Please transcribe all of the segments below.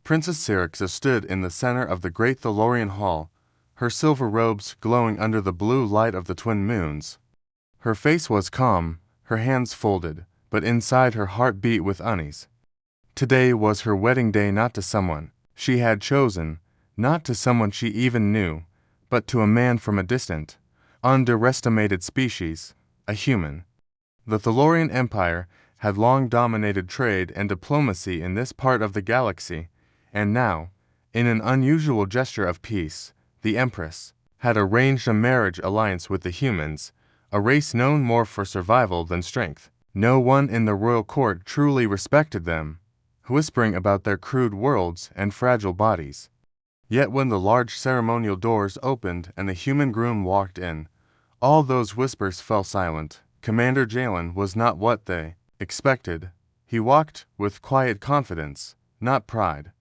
Princess Syrixa stood in the center of the great Thalorian hall, her silver robes glowing under the blue light of the twin moons. Her face was calm, her hands folded, but inside her heart beat with unease. Today was her wedding day, not to someone she had chosen, not to someone she even knew, but to a man from a distant, underestimated species, a human. The Thalorian Empire had long dominated trade and diplomacy in this part of the galaxy, and now, in an unusual gesture of peace, the Empress had arranged a marriage alliance with the humans, a race known more for survival than strength. No one in the royal court truly respected them, whispering about their crude worlds and fragile bodies. Yet when the large ceremonial doors opened and the human groom walked in, all those whispers fell silent. Commander Jalen was not what they expected. He walked with quiet confidence, not pride.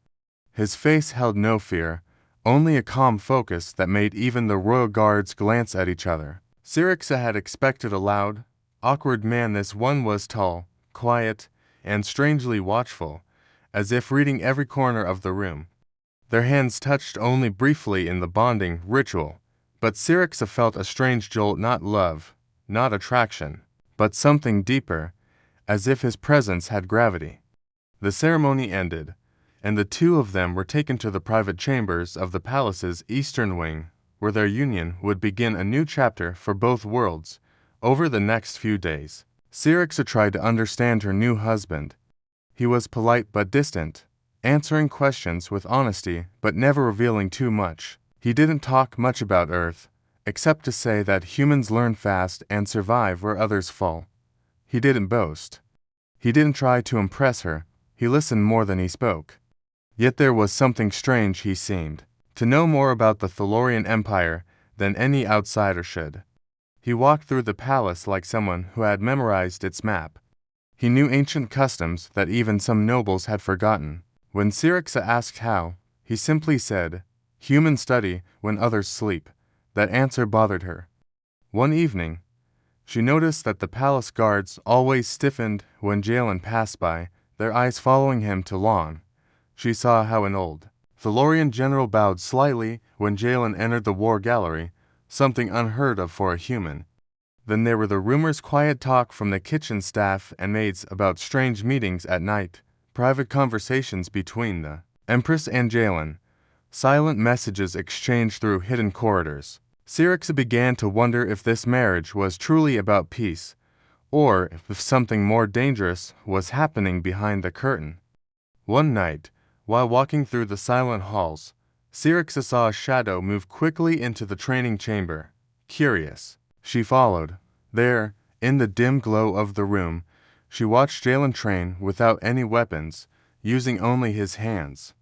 His face held no fear, only a calm focus that made even the royal guards glance at each other. Syrixa had expected a loud, awkward man. This one was tall, quiet, and strangely watchful, as if reading every corner of the room. Their hands touched only briefly in the bonding ritual, but Syrixa felt a strange jolt, not love, not attraction, but something deeper, as if his presence had gravity. The ceremony ended, and the two of them were taken to the private chambers of the palace's eastern wing, where their union would begin a new chapter for both worlds. Over the next few days, Syrixa tried to understand her new husband. He was polite but distant, answering questions with honesty but never revealing too much. He didn't talk much about Earth, except to say that humans learn fast and survive where others fall. He didn't boast. He didn't try to impress her. He listened more than he spoke. Yet there was something strange. He seemed to know more about the Thalorian Empire than any outsider should. He walked through the palace like someone who had memorized its map. He knew ancient customs that even some nobles had forgotten. When Syrixa asked how, he simply said, "Humans study when others sleep." That answer bothered her. One evening, she noticed that the palace guards always stiffened when Jalen passed by, their eyes following him to lawn. She saw how an old Thalorian general bowed slightly when Jalen entered the war gallery, something unheard of for a human. Then there were the rumors, quiet talk from the kitchen staff and maids about strange meetings at night, private conversations between the Empress and Jalen, silent messages exchanged through hidden corridors. Syrixa began to wonder if this marriage was truly about peace, or if something more dangerous was happening behind the curtain. One night, while walking through the silent halls, Syrixa saw a shadow move quickly into the training chamber. Curious, she followed. There, in the dim glow of the room, she watched Jalen train without any weapons, using only his hands.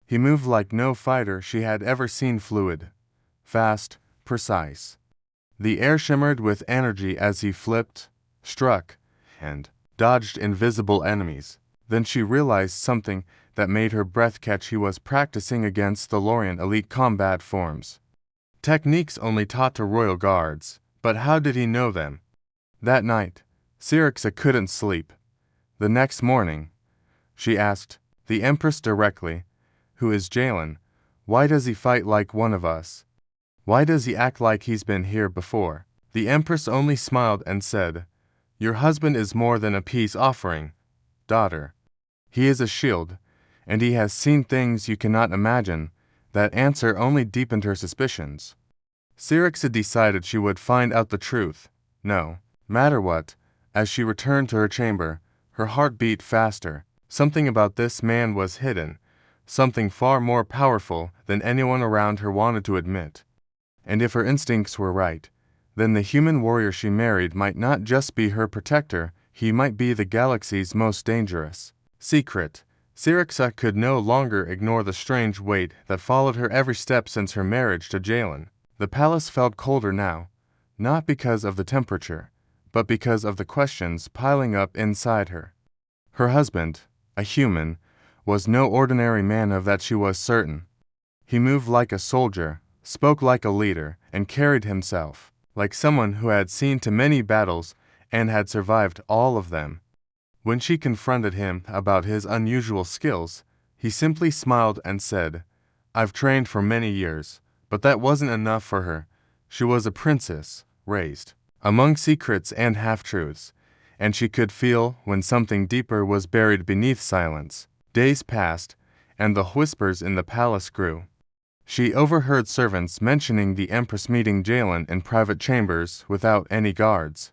He moved like no fighter she had ever seen, fluid, fast, precise. The air shimmered with energy as he flipped, struck, and dodged invisible enemies. Then she realized something that made her breath catch. He was practicing against Thalorian elite combat forms. Techniques only taught to royal guards, but how did he know them? That night, Syrixa couldn't sleep. The next morning, she asked the Empress directly, "Who is Jalen? Why does he fight like one of us? Why does he act like he's been here before?" The Empress only smiled and said, "Your husband is more than a peace offering, daughter. He is a shield, and he has seen things you cannot imagine." That answer only deepened her suspicions. Syrixa decided she would find out the truth, no matter what. As she returned to her chamber, her heart beat faster. Something about this man was hidden, something far more powerful than anyone around her wanted to admit. And if her instincts were right, then the human warrior she married might not just be her protector, he might be the galaxy's most dangerous secret. Syrixa could no longer ignore the strange weight that followed her every step since her marriage to Jalen. The palace felt colder now, not because of the temperature, but because of the questions piling up inside her. Her husband, a human, was no ordinary man, of that she was certain. He moved like a soldier, spoke like a leader, and carried himself like someone who had seen too many battles and had survived all of them. When she confronted him about his unusual skills, He simply smiled and said, "I've trained for many years, but that wasn't enough for her. She was a princess, raised among secrets and half-truths, and she could feel when something deeper was buried beneath silence." Days passed, and the whispers in the palace grew. She overheard servants mentioning the Empress meeting Jalen in private chambers without any guards.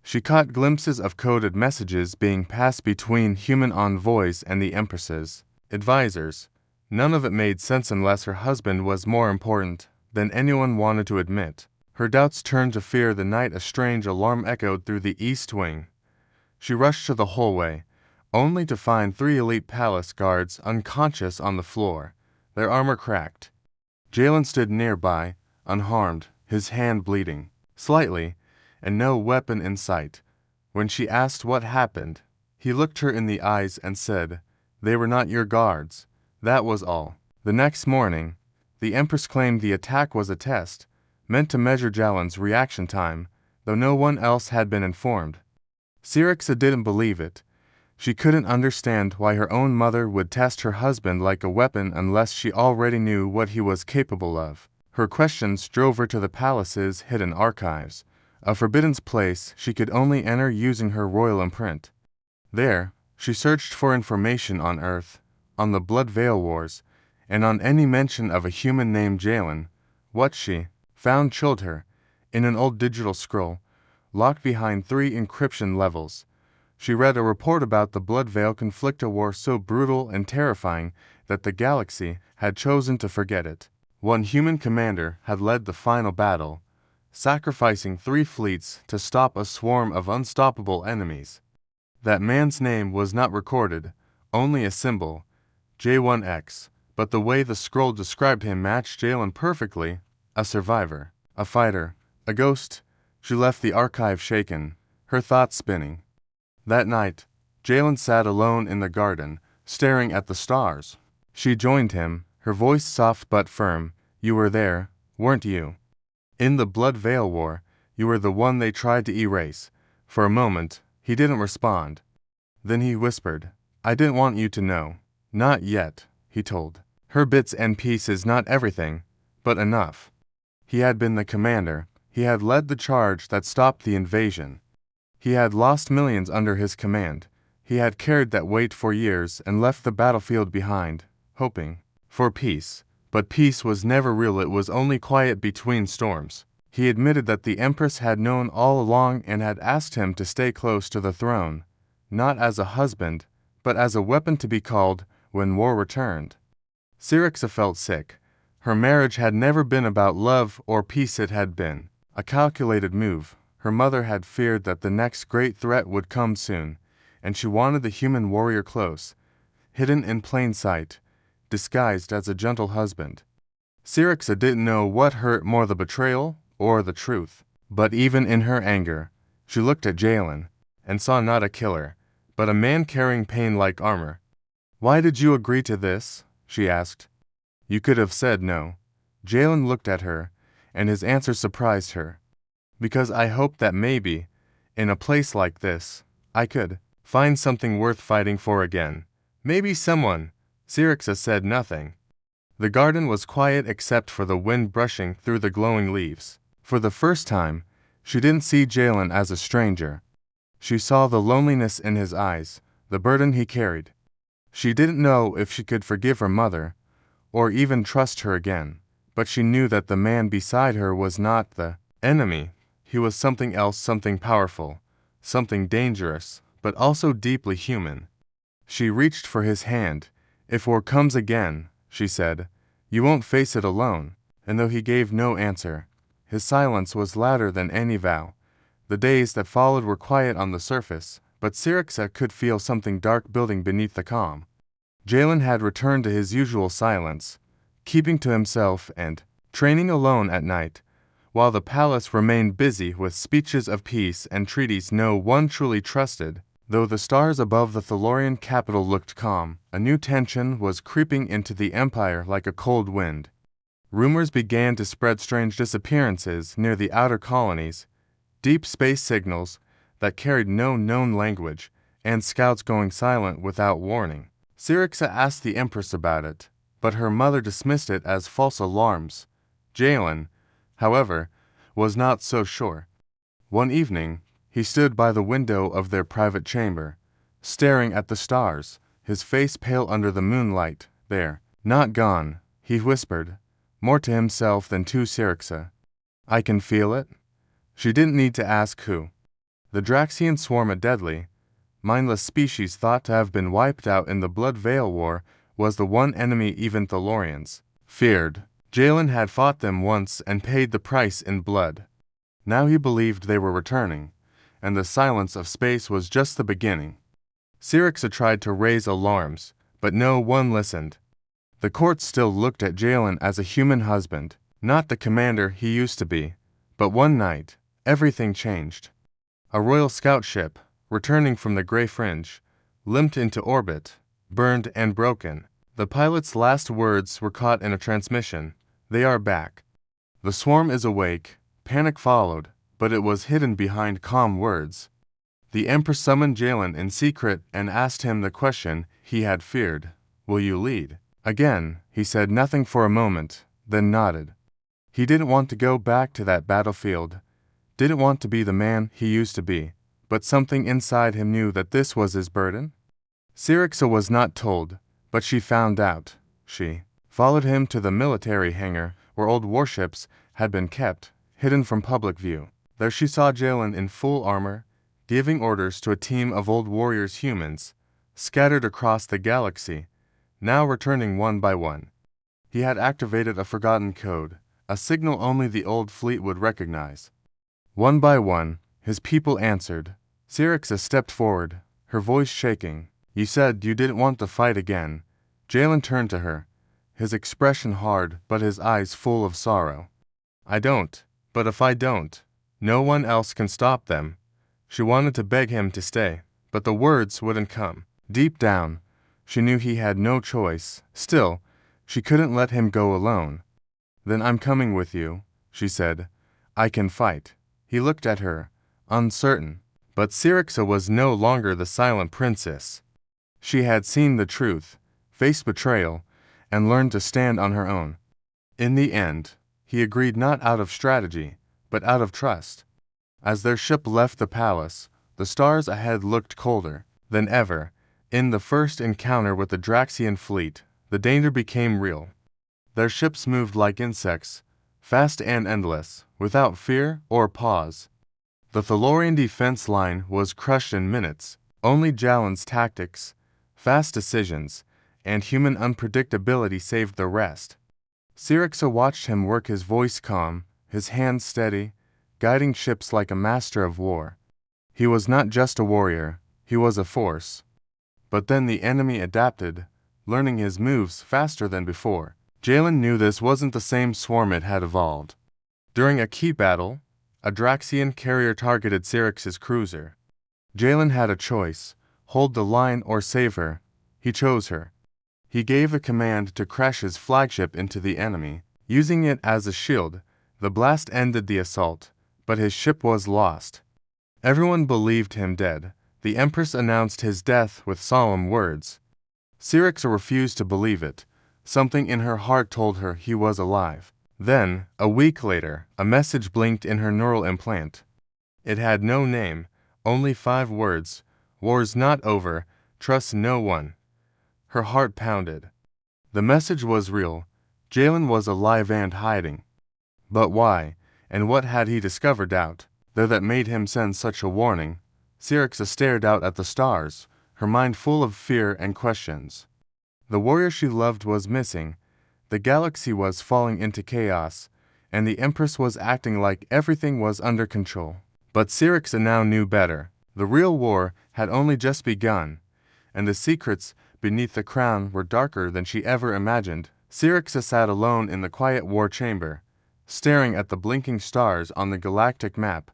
She caught glimpses of coded messages being passed between human envoys and the Empress's advisors. None of it made sense unless her husband was more important than anyone wanted to admit. Her doubts turned to fear the night a strange alarm echoed through the east wing. She rushed to the hallway, only to find 3 elite palace guards unconscious on the floor, their armor cracked. Jalen stood nearby, unharmed, his hand bleeding slightly, and no weapon in sight. When she asked what happened, he looked her in the eyes and said, "They were not your guards." That was all. The next morning, the Empress claimed the attack was a test, meant to measure Jalen's reaction time, though no one else had been informed. Syrixa didn't believe it. She couldn't understand why her own mother would test her husband like a weapon unless she already knew what he was capable of. Her questions drove her to the palace's hidden archives, a forbidden place she could only enter using her royal imprint. There, she searched for information on Earth, on the Blood Veil Wars, and on any mention of a human named Jalen. What she found chilled her. In an old digital scroll, locked behind 3 encryption levels, she read a report about the Blood Veil conflict, a war so brutal and terrifying that the galaxy had chosen to forget it. One human commander had led the final battle, sacrificing 3 fleets to stop a swarm of unstoppable enemies. That man's name was not recorded, only a symbol, J1X, but the way the scroll described him matched Jalen perfectly: a survivor, a fighter, a ghost. She left the archive shaken, her thoughts spinning. That night, Jalen sat alone in the garden, staring at the stars. She joined him, her voice soft but firm. "You were there, weren't you? In the Blood Veil War, you were the one they tried to erase." For a moment, he didn't respond. Then he whispered, "I didn't want you to know." "Not yet," he told her. "Bits and pieces, not everything, but enough." He had been the commander. He had led the charge that stopped the invasion. He had lost millions under his command. He had carried that weight for years and left the battlefield behind, hoping for peace. But peace was never real, it was only quiet between storms. He admitted that the Empress had known all along and had asked him to stay close to the throne, not as a husband, but as a weapon to be called when war returned. Syrixa felt sick. Her marriage had never been about love or peace, it had been a calculated move. Her mother had feared that the next great threat would come soon, and she wanted the human warrior close, hidden in plain sight, disguised as a gentle husband. Syrixa didn't know what hurt more, the betrayal or the truth. But even in her anger, she looked at Jalen and saw not a killer, but a man carrying pain like armor. "Why did you agree to this?" she asked. "You could have said no." Jalen looked at her, and his answer surprised her. "Because I hoped that maybe, in a place like this, I could find something worth fighting for again. Maybe someone." Syrixa said nothing. The garden was quiet except for the wind brushing through the glowing leaves. For the first time, she didn't see Jalen as a stranger. She saw the loneliness in his eyes, the burden he carried. She didn't know if she could forgive her mother, or even trust her again, but she knew that the man beside her was not the enemy. He was something else, something powerful, something dangerous, but also deeply human. She reached for his hand. "If war comes again," she said, "you won't face it alone." And though he gave no answer, his silence was louder than any vow. The days that followed were quiet on the surface, but Syrixa could feel something dark building beneath the calm. Jalen had returned to his usual silence, keeping to himself and training alone at night, while the palace remained busy with speeches of peace and treaties no one truly trusted. Though the stars above the Thalorian capital looked calm, a new tension was creeping into the empire like a cold wind. Rumors began to spread, strange disappearances near the outer colonies, deep space signals that carried no known language, and scouts going silent without warning. Syrixa asked the Empress about it, but her mother dismissed it as false alarms. Jalen, however, was not so sure. One evening, he stood by the window of their private chamber, staring at the stars, his face pale under the moonlight. There, not gone, he whispered, more to himself than to Syrixa. I can feel it. She didn't need to ask who. The Draxian swarm, a deadly, mindless species thought to have been wiped out in the Blood Veil War, was the one enemy even Thalorians feared. Jalen had fought them once and paid the price in blood. Now he believed they were returning, and the silence of space was just the beginning. Syrixa tried to raise alarms, but no one listened. The court still looked at Jalen as a human husband, not the commander he used to be. But one night, everything changed. A royal scout ship, returning from the Grey Fringe, limped into orbit, burned and broken. The pilot's last words were caught in a transmission. They are back. The swarm is awake. Panic followed, but it was hidden behind calm words. The Empress summoned Jalen in secret and asked him the question he had feared. Will you lead? Again, he said nothing for a moment, then nodded. He didn't want to go back to that battlefield, didn't want to be the man he used to be, but something inside him knew that this was his burden. Syrixa was not told, but she found out. She followed him to the military hangar where old warships had been kept, hidden from public view. There she saw Jalen in full armor, giving orders to a team of old warriors humans, scattered across the galaxy, now returning one by one. He had activated a forgotten code, a signal only the old fleet would recognize. One by one, his people answered. Syrixa stepped forward, her voice shaking. You said you didn't want to fight again. Jalen turned to her, his expression hard but his eyes full of sorrow. I don't, but if I don't, no one else can stop them. She wanted to beg him to stay, but the words wouldn't come. Deep down, she knew he had no choice. Still, she couldn't let him go alone. Then I'm coming with you, she said. I can fight. He looked at her, uncertain. But Syrixa was no longer the silent princess. She had seen the truth, faced betrayal, and learned to stand on her own. In the end, he agreed not out of strategy, but out of trust. As their ship left the palace, the stars ahead looked colder than ever. In the first encounter with the Draxian fleet, the danger became real. Their ships moved like insects, fast and endless, without fear or pause. The Thalorian defense line was crushed in minutes. Only Jalen's tactics, fast decisions, and human unpredictability saved the rest. Syrixa watched him work, his voice calm, his hands steady, guiding ships like a master of war. He was not just a warrior, he was a force. But then the enemy adapted, learning his moves faster than before. Jalen knew this wasn't the same swarm it had evolved. During a key battle, a Draxian carrier targeted Syrix's cruiser. Jalen had a choice, hold the line or save her. He chose her. He gave a command to crash his flagship into the enemy. Using it as a shield, the blast ended the assault, but his ship was lost. Everyone believed him dead. The Empress announced his death with solemn words. Syrixa refused to believe it. Something in her heart told her he was alive. Then, a week later, a message blinked in her neural implant. It had no name, only 5 words. War's not over, trust no one. Her heart pounded. The message was real. Jalen was alive and hiding. But why, and what had he discovered out there that made him send such a warning? Syrixa stared out at the stars, her mind full of fear and questions. The warrior she loved was missing. The galaxy was falling into chaos, and the Empress was acting like everything was under control. But Syrixa now knew better. The real war had only just begun, and the secrets beneath the crown were darker than she ever imagined. Syrixa sat alone in the quiet war chamber, staring at the blinking stars on the galactic map,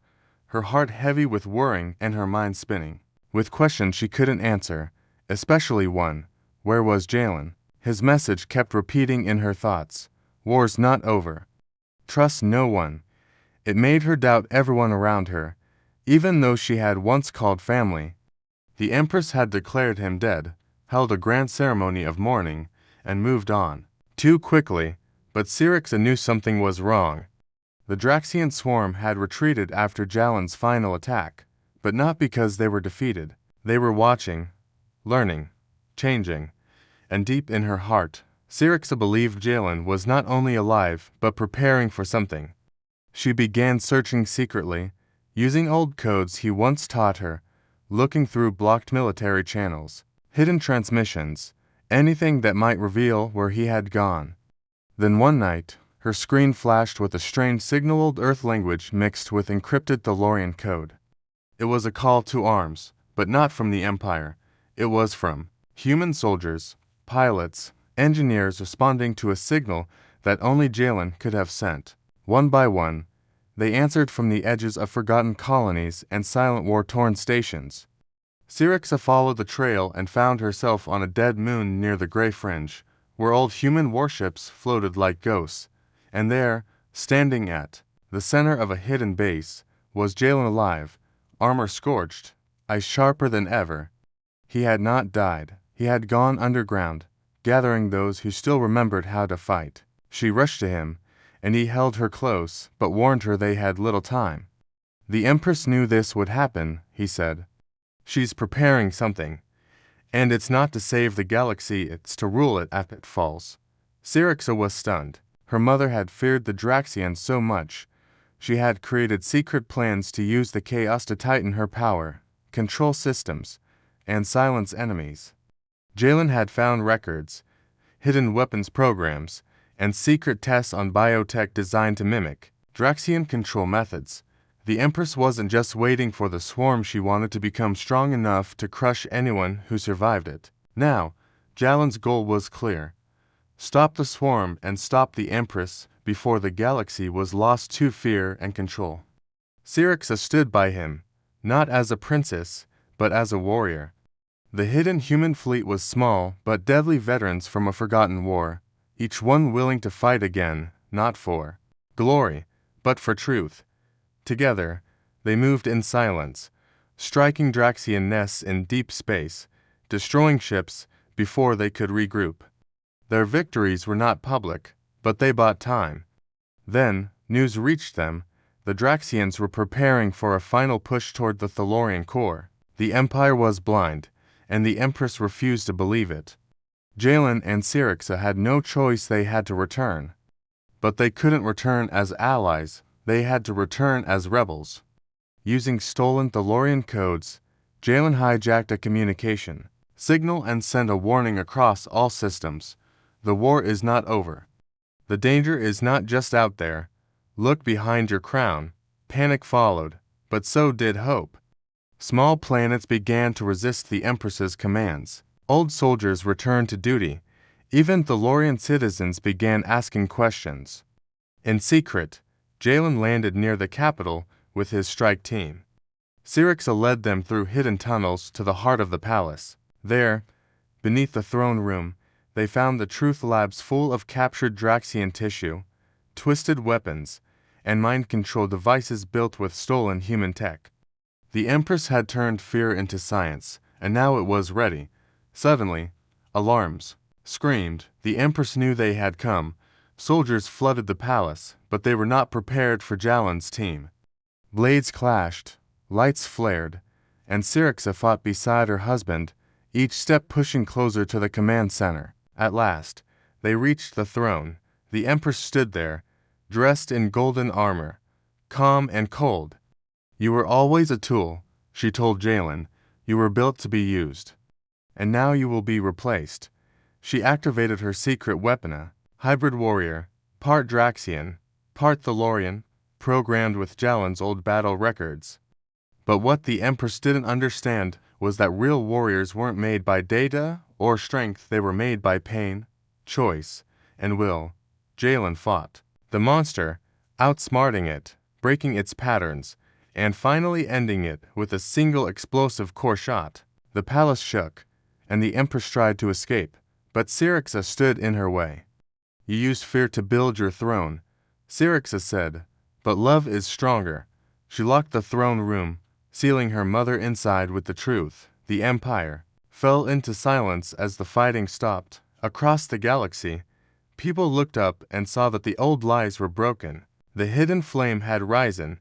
her heart heavy with worrying and her mind spinning with questions she couldn't answer, especially one: where was Jalen? His message kept repeating in her thoughts. War's not over. Trust no one. It made her doubt everyone around her, even though she had once called family. The Empress had declared him dead. held a grand ceremony of mourning, and moved on. Too quickly, but Syrixa knew something was wrong. The Draxian swarm had retreated after Jalen's final attack, but not because they were defeated. They were watching, learning, changing, and deep in her heart, Syrixa believed Jalen was not only alive but preparing for something. She began searching secretly, using old codes he once taught her, looking through blocked military channels, hidden transmissions, anything that might reveal where he had gone. Then one night, her screen flashed with a strange signaled Earth language mixed with encrypted Thalorian code. It was a call to arms, but not from the Empire. It was from human soldiers, pilots, engineers responding to a signal that only Jalen could have sent. One by one, they answered from the edges of forgotten colonies and silent war-torn stations. Syrixa followed the trail and found herself on a dead moon near the Gray Fringe, where old human warships floated like ghosts. And there, standing at the center of a hidden base, was Jalen alive, armor scorched, eyes sharper than ever. He had not died. He had gone underground, gathering those who still remembered how to fight. She rushed to him, and he held her close, but warned her they had little time. The Empress knew this would happen, he said. She's preparing something, and it's not to save the galaxy, it's to rule it as it falls. Syrixa was stunned. Her mother had feared the Draxians so much. She had created secret plans to use the chaos to tighten her power, control systems, and silence enemies. Jalen had found records, hidden weapons programs, and secret tests on biotech designed to mimic Draxian control methods. The Empress wasn't just waiting for the swarm, she wanted to become strong enough to crush anyone who survived it. Now, Jalen's goal was clear. Stop the swarm and stop the Empress before the galaxy was lost to fear and control. Syrixa stood by him, not as a princess, but as a warrior. The hidden human fleet was small but deadly veterans from a forgotten war, each one willing to fight again, not for glory, but for truth. Together, they moved in silence, striking Draxian nests in deep space, destroying ships before they could regroup. Their victories were not public, but they bought time. Then, news reached them. The Draxians were preparing for a final push toward the Thalorian core. The Empire was blind, and the Empress refused to believe it. Jalen and Syrixa had no choice, they had to return. But they couldn't return as allies, they had to return as rebels. Using stolen Thalorian codes, Jalen hijacked a communication signal and sent a warning across all systems. The war is not over. The danger is not just out there. Look behind your crown. Panic followed, but so did hope. Small planets began to resist the Empress's commands. Old soldiers returned to duty. Even Thalorian citizens began asking questions. In secret, Jalen landed near the capital with his strike team. Syrixa led them through hidden tunnels to the heart of the palace. There, beneath the throne room, they found the truth labs full of captured Draxian tissue, twisted weapons, and mind control devices built with stolen human tech. The Empress had turned fear into science, and now it was ready. Suddenly, alarms screamed. The Empress knew they had come. Soldiers flooded the palace, but they were not prepared for Jalen's team. Blades clashed, lights flared, and Syrixa fought beside her husband, each step pushing closer to the command center. At last, they reached the throne. The Empress stood there, dressed in golden armor, calm and cold. You were always a tool, she told Jalen. You were built to be used. And now you will be replaced. She activated her secret weapon, a hybrid warrior, part Draxian, part Thalorian, programmed with Jalen's old battle records. But what the Empress didn't understand was that real warriors weren't made by data or strength, they were made by pain, choice, and will. Jalen fought the monster, outsmarting it, breaking its patterns, and finally ending it with a single explosive core shot. The palace shook, and the Empress tried to escape, but Syrixa stood in her way. You used fear to build your throne, Syrixa said, but love is stronger. She locked the throne room, sealing her mother inside with the truth. The Empire fell into silence as the fighting stopped. Across the galaxy, people looked up and saw that the old lies were broken. The hidden flame had risen,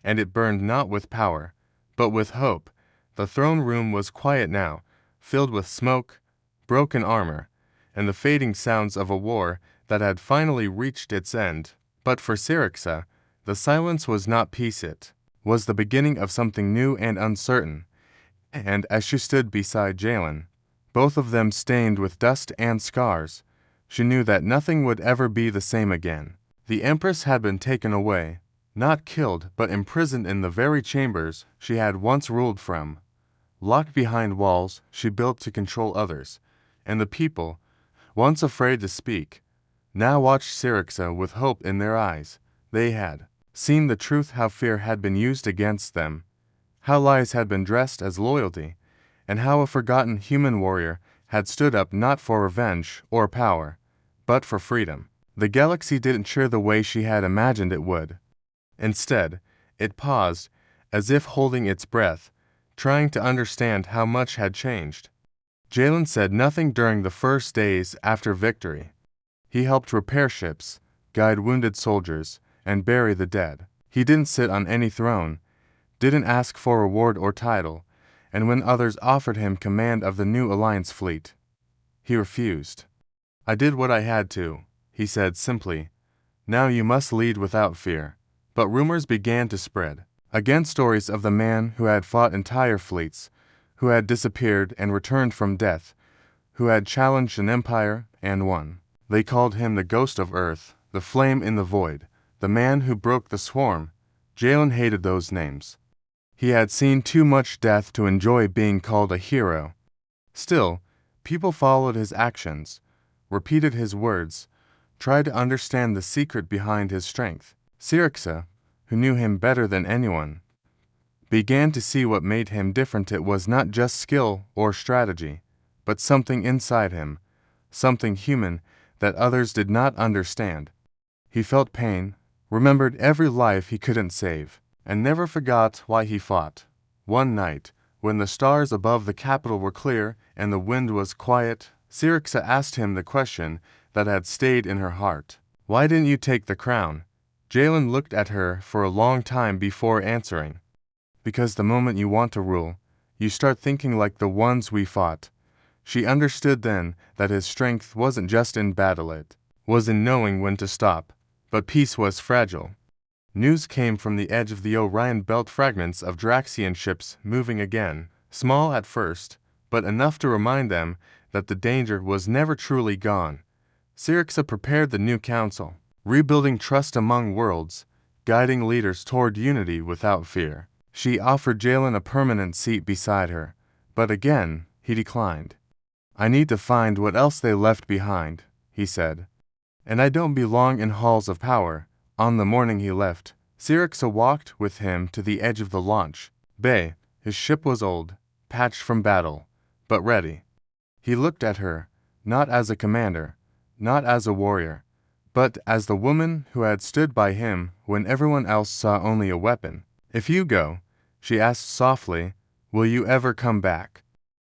and it burned not with power, but with hope. The throne room was quiet now, filled with smoke, broken armor, and the fading sounds of a war that had finally reached its end. But for Syrixa, the silence was not peace, it was the beginning of something new and uncertain. And as she stood beside Jalen, both of them stained with dust and scars, she knew that nothing would ever be the same again. The Empress had been taken away, not killed but imprisoned in the very chambers she had once ruled from. Locked behind walls she built to control others, and the people, once afraid to speak, now watched Syrixa with hope in their eyes. They had seen the truth, how fear had been used against them, how lies had been dressed as loyalty, and how a forgotten human warrior had stood up not for revenge or power, but for freedom. The galaxy didn't cheer the way she had imagined it would. Instead, it paused, as if holding its breath, trying to understand how much had changed. Jalen said nothing during the first days after victory. He helped repair ships, guide wounded soldiers, and bury the dead. He didn't sit on any throne, didn't ask for reward or title, and when others offered him command of the new Alliance fleet, he refused. "I did what I had to," he said simply. "Now you must lead without fear." But rumors began to spread. Again, stories of the man who had fought entire fleets, who had disappeared and returned from death, who had challenged an empire and won. They called him the Ghost of Earth, the Flame in the Void, the man who broke the swarm. Jalen hated those names. He had seen too much death to enjoy being called a hero. Still, people followed his actions, repeated his words, tried to understand the secret behind his strength. Syrixa, who knew him better than anyone, began to see what made him different. It was not just skill or strategy, but something inside him, something human that others did not understand. He felt pain, remembered every life he couldn't save, and never forgot why he fought. One night, when the stars above the capital were clear and the wind was quiet, Syrixa asked him the question that had stayed in her heart. "Why didn't you take the crown?" Jalen looked at her for a long time before answering. "Because the moment you want to rule, you start thinking like the ones we fought." She understood then that his strength wasn't just in battle, it was in knowing when to stop. But peace was fragile. News came from the edge of the Orion Belt, fragments of Draxian ships moving again, small at first, but enough to remind them that the danger was never truly gone. Syrixa prepared the new council, rebuilding trust among worlds, guiding leaders toward unity without fear. She offered Jalen a permanent seat beside her, but again, he declined. "I need to find what else they left behind," he said. "And I don't belong in halls of power." On the morning he left, Syrixa walked with him to the edge of the launch bay. His ship was old, patched from battle, but ready. He looked at her, not as a commander, not as a warrior, but as the woman who had stood by him when everyone else saw only a weapon. "If you go," she asked softly, "will you ever come back?"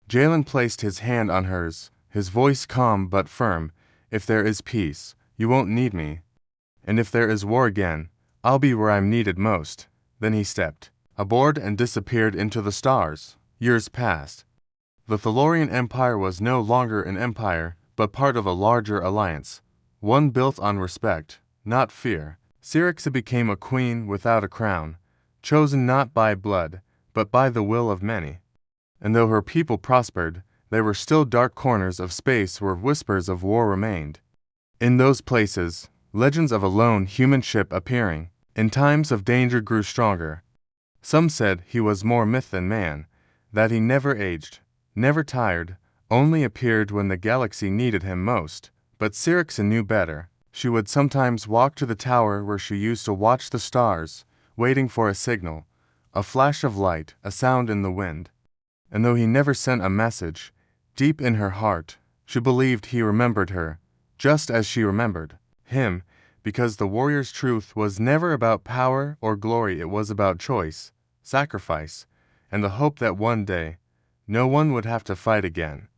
Jalen placed his hand on hers, his voice calm but firm. "If there is peace, you won't need me. And if there is war again, I'll be where I'm needed most." Then he stepped aboard and disappeared into the stars. Years passed. The Thalorian Empire was no longer an empire, but part of a larger alliance, one built on respect, not fear. Syrixa became a queen without a crown, chosen not by blood, but by the will of many. And though her people prospered, there were still dark corners of space where whispers of war remained. In those places, legends of a lone human ship appearing in times of danger grew stronger. Some said he was more myth than man, that he never aged, never tired, only appeared when the galaxy needed him most. But Syrixa knew better. She would sometimes walk to the tower where she used to watch the stars, waiting for a signal, a flash of light, a sound in the wind. And though he never sent a message, deep in her heart, she believed he remembered her, just as she remembered him, because the warrior's truth was never about power or glory. It was about choice, sacrifice, and the hope that one day No one would have to fight again.